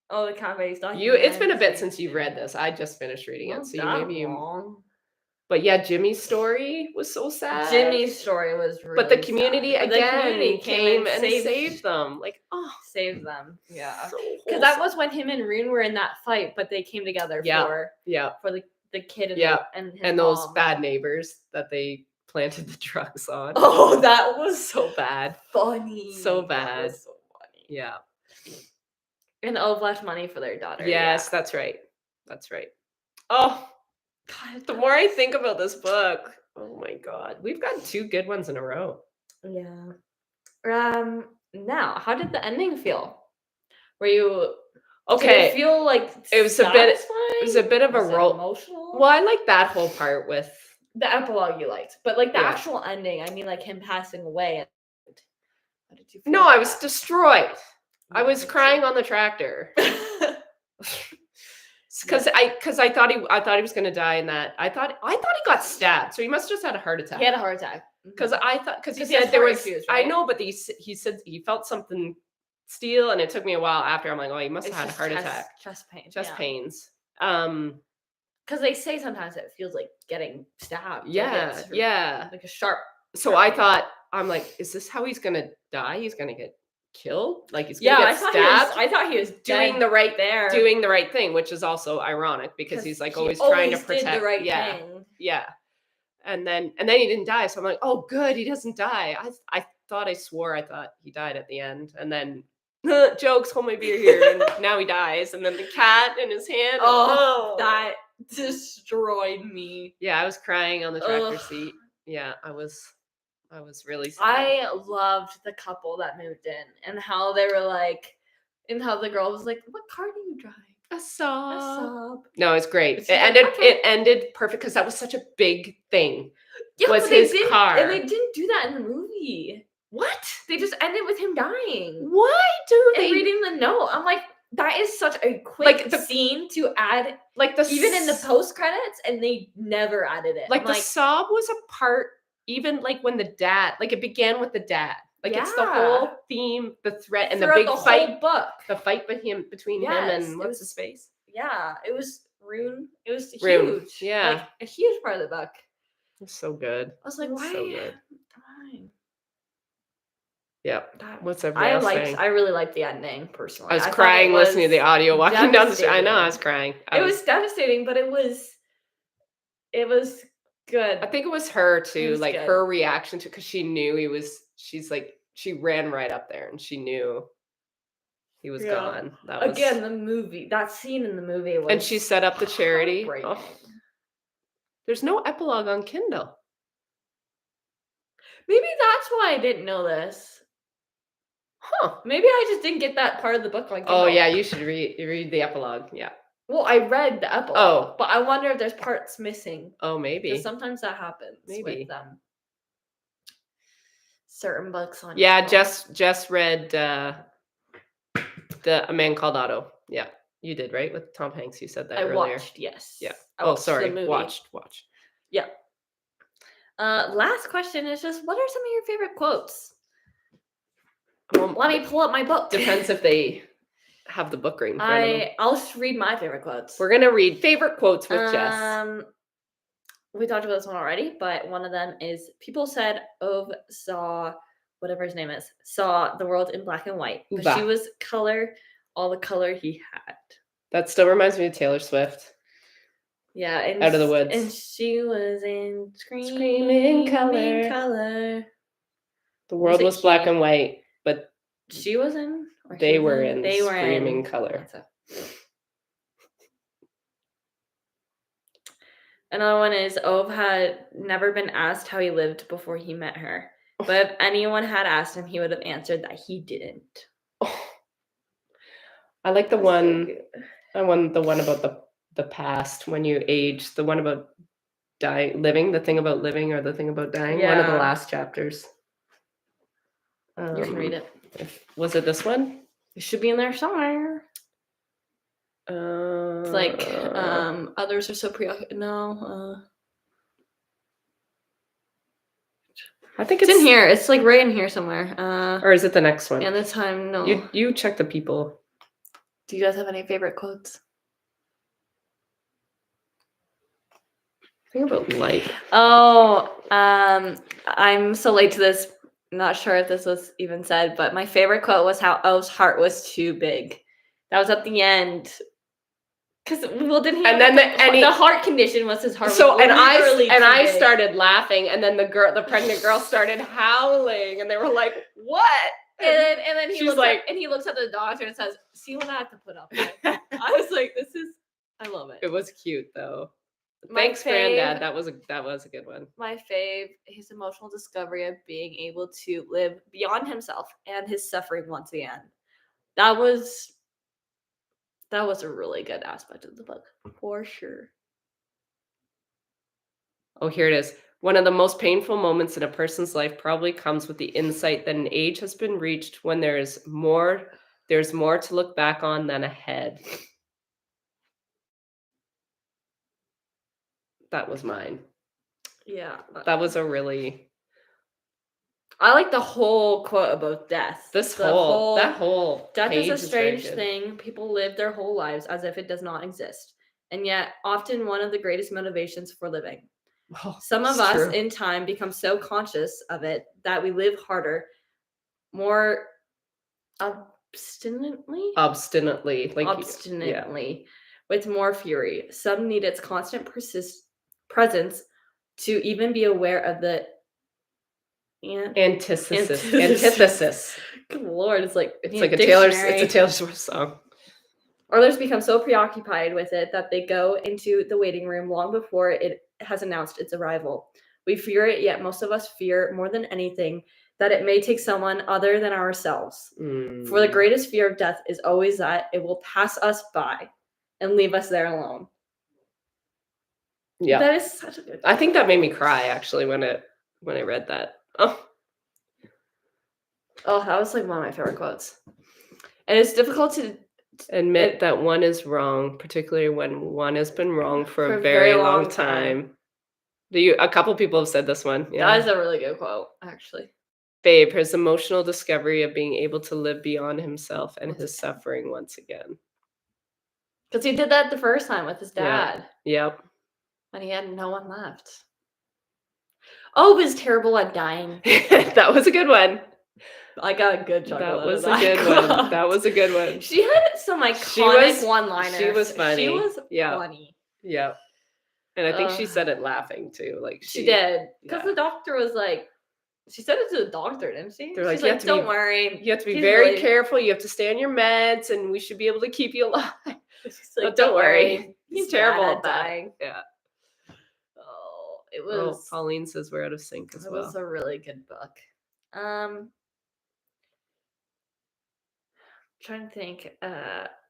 Oh, the cafe's documentary. It's been a bit since you've read this. I just finished reading it, so maybe you. Long. But yeah, Jimmy's story was so sad. Jimmy's story was really But the community sad. But again the community came and saved them. Like, oh, saved them. Yeah. so Because that wholesome. was when him and Rune were in that fight, but they came together Yeah. for Yeah, the kid and Yeah. and his and those mom. bad neighbors that they planted the drugs on. Oh, that was so bad. funny. So That bad. was so funny. Yeah. And Ove left money for their daughter. Yes, that's right. That's right. Oh, God. the more I think about this book, oh my God, we've got 2 good ones in a row. Yeah. Now, how did the ending feel? Were you Did Okay, it feel like it was satisfying? a bit of a Was it roll. emotional? Well, I like that whole part with The epilogue you liked, but like the Yeah. actual ending, I mean, like him passing away. How did you feel? No, about I was that? destroyed. I Yeah, was me crying too. on the tractor. Because I thought he was gonna die in that. I thought he got stabbed, so he must have just had a heart attack. He had a heart attack. Because he Because he has said there heart was issues, I right? know, but he said he felt something steal, and it took me a while after. I'm like, oh, he must have It's had a just heart attack, chest pain. chest pains. Because they say sometimes it feels like getting stabbed. Yeah, yeah. Like a sharp. So I thought, I'm like, is this how he's gonna die? He's gonna get killed? Like he's gonna Yeah, get stabbed? I thought he was doing dead the right thing, which is also ironic because he's like always he trying to always protect did the right yeah, thing. yeah. And then he didn't die. So I'm like, oh good, he doesn't die. I thought I thought he died at the end. And then jokes, hold my beer here, and now he dies. And then the cat in his hand. Oh, that destroyed me. Yeah, I was crying on the tractor Ugh. seat. Yeah, I was really sad. I loved the couple that moved in and how they were like, and how the girl was like, "What car do you drive?" A A sob. Saab. No, it's great. She's It like, ended. "Okay." It ended perfect because that was such a big thing. Yeah, was but they his didn't, car. and they didn't do that in the movie. What? They just ended with him dying Why do and they reading the note. I'm like, that is such a quick scene to add, like the even in the post credits, and they never added it. like I'm the sob was a part. Even like when the dad, like it began with the dad. Like it's the Yeah. whole theme, the threat, and the throughout big the fight. whole book. The fight between him Yes, and it what's was- his face? Yeah, it was Rune. It was Rune, huge. yeah. Like a huge part of the book. It's so good. I was like, It's why? so good. Fine. Yeah. That- What's everybody else saying? I really liked the ending personally. I was thought crying it listening to the was audio walking down the street. I know I devastating. was crying. It was devastating, but it was good. I think it was her too, was like good. her reaction to, because she knew he was. She's like, she ran right up there and she knew he was gone. That was Again, the movie. That scene in the movie was. and she set up the charity. heartbreaking. Oh, there's no epilogue on Kindle. Maybe that's why I didn't know this. Huh. Maybe I just didn't get that part of the book on Kindle. Oh yeah, you should read the epilogue. Yeah. Well, I read the epilogue, but I wonder if there's parts missing. Oh, maybe. Because sometimes that happens with certain books on. Yeah, Kindle. Jess read the A Man Called Ove. Yeah, you did, right? With Tom Hanks, you said that earlier. Watched, yes. Yeah. The movie. Watched. Yeah. Last question is just, what are some of your favorite quotes? Let me pull up my book. Depends if they have the book right in front of them. I'll just read my favorite quotes. We're gonna read favorite quotes with Jess. We talked about this one already, but one of them is, people said Ove saw, whatever his name is, saw the world in black and white, but she was all the color he had. That still reminds me of Taylor Swift. Yeah, and Out of the Woods. And she was in screaming color. The world was black and white, but she was in. They were in screaming color. Another one is, Ove had never been asked how he lived before he met her, but if anyone had asked him, he would have answered that he didn't. I like the one. I want the one about the past when you age. The one about living. The thing about living or the thing about dying. Yeah. One of the last chapters. You can read it. Was it this one? It should be in there somewhere. It's like others are so preoccupied. No. I think it's in here. It's like right in here somewhere. Or is it the next one? And this time, no. You check the people. Do you guys have any favorite quotes? Think about life. Oh, I'm so late to this. Not sure if this was even said, but my favorite quote was how Ove's heart was too big. That was at the end. Because didn't he? And then the heart condition was his heart. So was I started laughing, and then the pregnant girl started howling, and they were like, "What?" And then he She's looks like- at, and he looks at the doctor and says, "See what I have to put up with." I was like, "This is, I love it." It was cute though. My Thanks, fave- Granddad. That was a good one. My fave, his emotional discovery of being able to live beyond himself and his suffering once again. That was a really good aspect of the book, for sure. Oh, here it is. One of the most painful moments in a person's life probably comes with the insight that an age has been reached when there's more to look back on than ahead. That was mine. Yeah. That was a really I like the whole quote about death. that whole death page is a very strange good. thing. People live their whole lives as if it does not exist, and yet often one of the greatest motivations for living. Oh, Some of it's us true. in time become so conscious of it that we live harder, more obstinately, Obstinately. with more fury. Some need its constant presence to even be aware of the Antithesis. Good Lord, it's like It's like a Taylor Swift song. Others become so preoccupied with it that they go into the waiting room long before it has announced its arrival. We fear it, yet most of us fear more than anything that it may take someone other than ourselves. For the greatest fear of death is always that it will pass us by and leave us there alone. Yeah. That is such a good I think that made me cry actually when I read that. Oh, that was like one of my favorite quotes. And it's difficult to admit that one is wrong, particularly when one has been wrong for a very long time. A couple people have said this one. Yeah. That is a really good quote, actually. Babe, his emotional discovery of being able to live beyond himself and his suffering once again. Because he did that the first time with his dad. Yep. When he had no one left. Ove is terrible at dying. That was a good one. I got a good chuckle. That was a good one. That was a good one. She had some iconic one-liners. She was funny. She was Yeah. funny. Yeah. And I think she said it laughing too. Like she did. Because yeah. the doctor was like, she said it to the doctor, didn't she? They're like, she's like, don't worry. You have to be very careful. You have to stay on your meds and we should be able to keep you alive. She's like, oh, don't worry. He's terrible bad at that. dying. Yeah. Oh, it was. Pauline says we're out of sync as well. It was a really good book. Trying to think.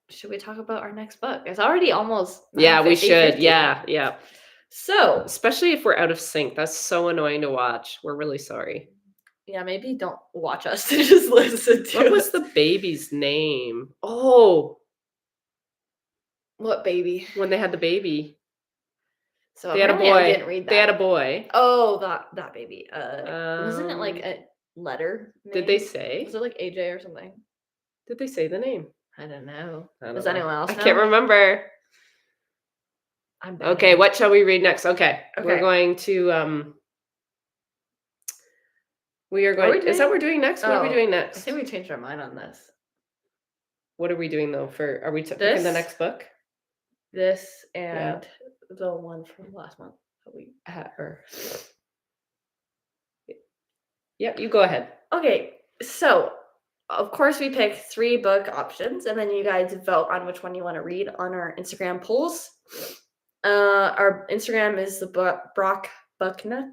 Should we talk about our next book? It's already almost. Yeah, we should. 50. Yeah. So, especially if we're out of sync, that's so annoying to watch. We're really sorry. Yeah, maybe don't watch us to just listen to. What was the baby's name? Oh, what baby? When they had the baby. So they had a boy. I didn't read that. They had a boy. Oh, that baby. Wasn't it like a letter? Name? Did they say? Was it like AJ or something? Did they say the name? I don't know. Does anyone else know? I can't remember. I'm bad. Okay, what shall we read next? Okay. We're going to we are going. Is that what we're doing next? What are we doing next? I think we changed our mind on this. What are we doing though? Are we picking the next book? This and the one from last month that we had her. Yep, you go ahead. Okay, so of course we pick 3 book options, and then you guys vote on which one you want to read on our Instagram polls. Our Instagram is the Brock Bucknuck.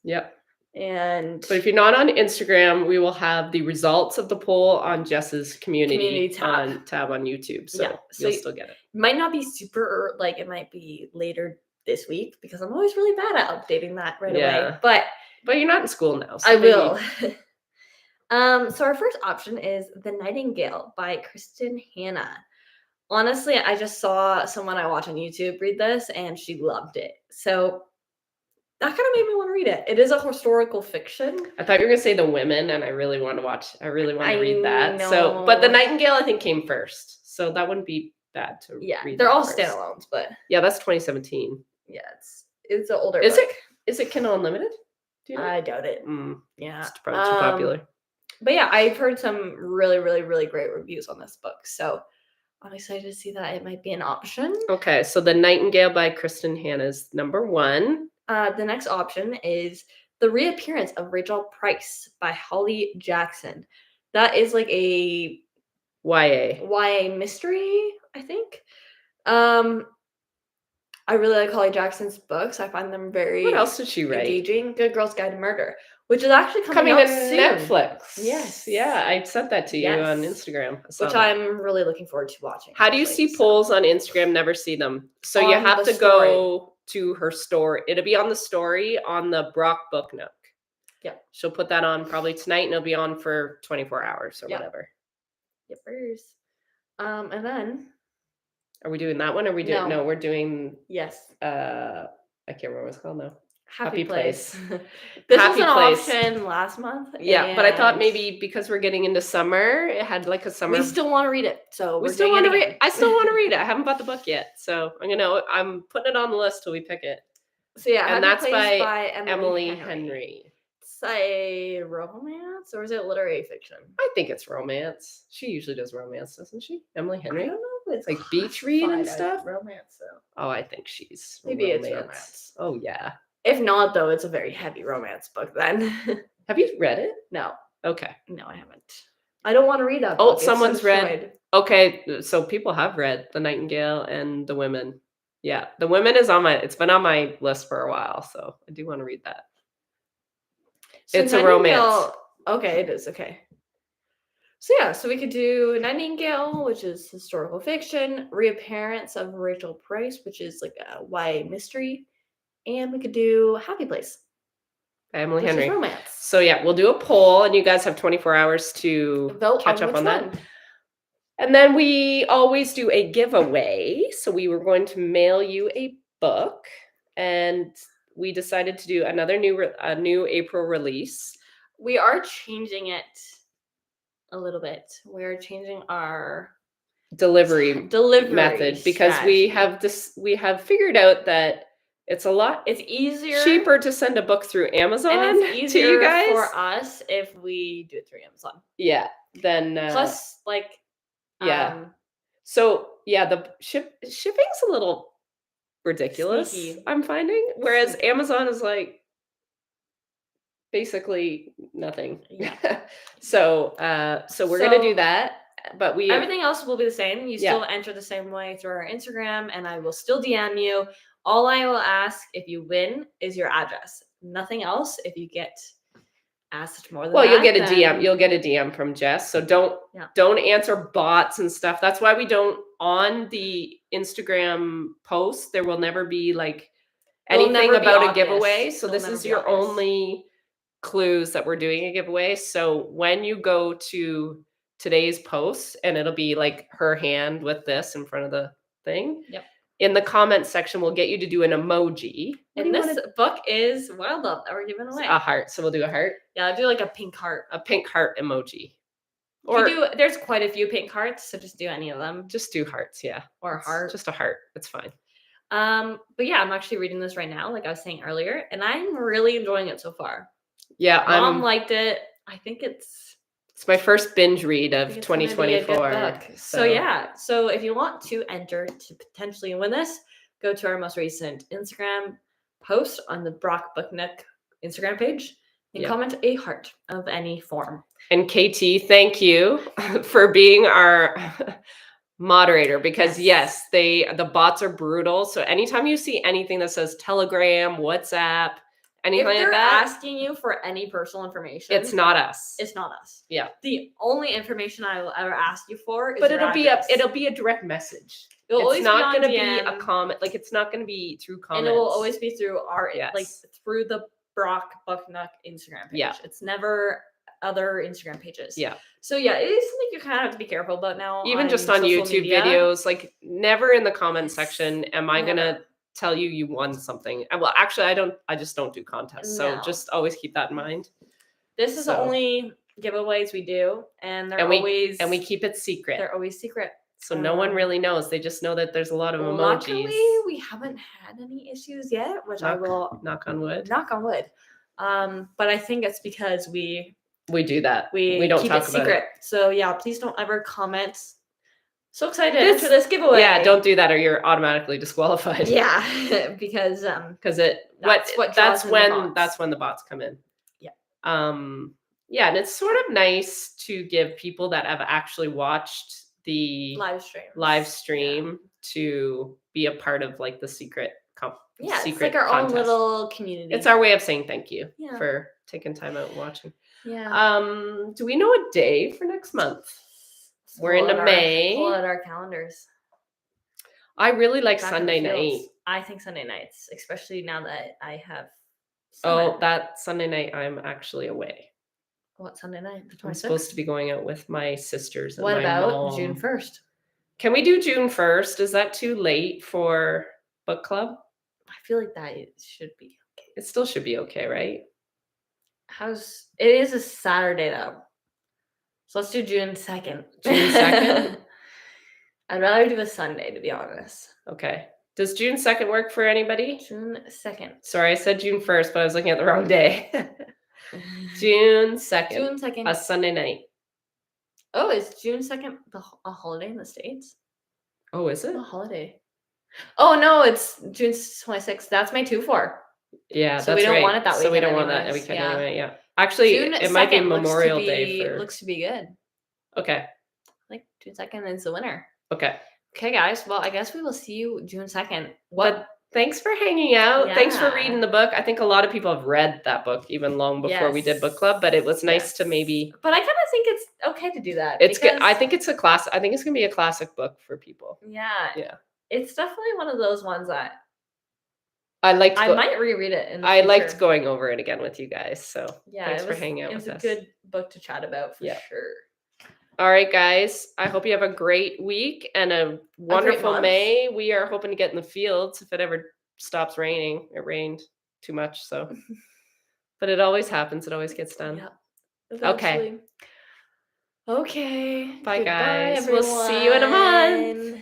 Yep. But if you're not on Instagram, we will have the results of the poll on Jess's community tab on YouTube. So you'll still get it. Might not be super, like it might be later this week because I'm always really bad at updating that right away. But you're not in school now. So I will. So our first option is The Nightingale by Kristen Hanna. Honestly, I just saw someone I watch on YouTube read this and she loved it. So that kind of made me want to read it. It is a historical fiction. I thought you were going to say The Women, and I really want to read that. Know. So, but The Nightingale, I think, came first. So that wouldn't be bad to read. They're all first. standalones, but yeah, that's 2017. Yeah, it's an older book. Is it Kindle Unlimited? Do you know? I doubt it. Yeah. It's probably too popular. But yeah, I've heard some really, really, really great reviews on this book. So I'm excited to see that it might be an option. Okay, so The Nightingale by Kristen Hanna is number 1. The next option is The Reappearance of Rachel Price by Holly Jackson. That is like a YA. YA mystery, I think. I really like Holly Jackson's books. I find them What very else did she write? engaging. Good Girl's Guide to Murder, which is actually coming Coming to out soon. Netflix. Yes. Yeah, I sent that to you on Yes. Instagram. I saw Which that. I'm really looking forward to watching. How do you actually, see so. polls on Instagram? Never see them. So you On have the to go to her story. It'll be on the story on the Brock Book Nook. Yep. She'll put that on probably tonight, and it'll be on for 24 hours or Yep. whatever. Yippers. And then Are we doing that one? Or are we doing? No, we're doing. yes, I can't remember what it's called now. Happy Place. Place. This Happy was an Place. option last month. Yeah, but I thought and maybe because we're getting into summer, it had like a summer. we still want to read it, so we we're still doing want to it read. again. I still want to read it. I haven't bought the book yet, so I'm putting it on the list till we pick it. So yeah, And Happy that's Place by Emily Emily Henry. Henry. It's a romance, or is it literary fiction? I think it's romance. She usually does romance, doesn't she? Emily I Henry. don't know if it's Like beach read and classified as stuff? romance, though. Oh, I think she's Maybe romance. it's romance. Oh yeah. If not, though, it's a very heavy romance book. Then Have you read it? no, Okay. no, I haven't. I don't want to read that. Oh, book. It's someone's so read. destroyed. Okay, so people have read The Nightingale and The Women. Yeah, The Women is it's been on my list for a while, so I do want to read that. So It's a romance. Nightingale. Okay, it is okay. So yeah, so we could do Nightingale, which is historical fiction, Reappearance of Rachel Price, which is like a YA mystery, and we could do Happy Place, By Emily which Henry. is romance. So yeah, we'll do a poll, and you guys have 24 hours to Vote catch on up which on that. one. And then we always do a giveaway. So we were going to mail you a book, and we decided to do another new April release. We are changing it a little bit. We're changing our delivery method because strategy. we have figured out that it's It's easier, cheaper to send a book through Amazon and it's easier to you guys for us if we do it through Amazon. Yeah. Then plus, like, yeah. So yeah, the shipping's a little ridiculous. Sneaky. I'm finding, whereas Amazon is like basically nothing. Yeah. So we're gonna do that. But everything else will be the same. You still enter the same way through our Instagram, and I will still DM you. All I will ask if you win is your address. Nothing else. If you get asked more than that, you'll get a DM. You'll get a DM from Jess. So don't answer bots and stuff. That's why we don't on the Instagram post. There will never be like anything about a giveaway. So this is your only clues that we're doing a giveaway. So when you go to today's post, and it'll be like her hand with this in front of the thing. Yep. In the comment section, we'll get you to do an emoji. And this book is Wild Love that we're giving away. A heart. So we'll do a heart. Yeah, I'll do like a pink heart. A pink heart emoji. Or there's quite a few pink hearts, so just do any of them. Just do hearts, yeah. Or a heart. Just a heart. It's fine. But yeah, I'm actually reading this right now, like I was saying earlier, and I'm really enjoying it so far. Yeah, Mom liked it. I think it's my first binge read of 2024. So yeah. So if you want to enter to potentially win this, go to our most recent Instagram post on the Brock Book Nook Instagram page and comment a heart of any form. And KT, thank you for being our moderator, because yes, the bots are brutal. So anytime you see anything that says Telegram, WhatsApp, anything like that, if they're asking you for any personal information, it's not us. It's not us. Yeah. The only information I will ever ask you for is it'll be a direct message. It's not going to be a comment. Like, it's not going to be through comments. And it will always be through like through the Brock Book Nook Instagram page. Yeah. It's never other Instagram pages. Yeah. So yeah, it is something you kind of have to be careful about now. Even just on YouTube videos, like never in the comment section am I going to tell you won something. Well, actually, I just don't do contests. So just always keep that in mind. This is the only giveaways we do, and we keep it secret. They're always secret. So no one really knows. They just know that there's a lot of emojis. Luckily, we haven't had any issues yet, which I will knock on wood. Knock on wood. But I think it's because we do that. We don't keep talk it secret. It. So yeah, please don't ever comment. So excited to enter this giveaway. Yeah, don't do that or you're automatically disqualified. Yeah, because that's when the bots come in. Yeah. Yeah, and it's sort of nice to give people that have actually watched the live stream to be a part of like the secret Yeah, it's like secret our own contest. little community. It's our way of saying thank you Yeah. for taking time out and watching. Yeah. Do we know a day for next month? We're Pull into out May. Pull out our calendars. I really like Back in Sunday the fields. night. I think Sunday nights, especially now that I have Oh, summer. that Sunday night I'm actually away. What Sunday night? The I'm 26th? supposed to be going out with my sisters and What my about June mom. 1st? Can we do June 1st? Is that too late for book club? I feel like that should be okay. It still should be okay, right? It is a Saturday though. So let's do June 2nd. June 2nd? I'd rather do a Sunday, to be honest. Okay. Does June 2nd work for anybody? June 2nd. Sorry, I said June 1st, but I was looking at the wrong day. June 2nd. June 2nd. A Sunday night. Oh, is June 2nd a holiday in the States? Oh, is it? A holiday. Oh, no, it's June 26th. That's my 2-4. Yeah, So that's we don't right. want it that So we weekend don't want that anyways. weekend Yeah. anyway, yeah. Actually, June it might be 2nd Memorial Day for... looks to be good. Okay. Like June 2nd is the winner. Okay. Okay, guys. Well, I guess we will see you June 2nd. But thanks for hanging out. Thanks for Yeah. reading the book. I think a lot of people have read that book even long before we did book club, but it was nice to maybe... But I kind of think it's okay to do that. It's good. I think it's a class. I think it's going to be a classic book for people. Yeah. Yeah. It's definitely one of those ones that I might reread it in the I future. liked going over it again with you guys. So yeah, thanks for hanging out with us. It was a good book to chat about for sure. All right, guys. I hope you have a great week and a wonderful May. We are hoping to get in the fields if it ever stops raining. It rained too much, so. But it always happens. It always gets done. Yeah. Okay. Okay. Bye, Goodbye, guys. everyone. We'll see you in a month.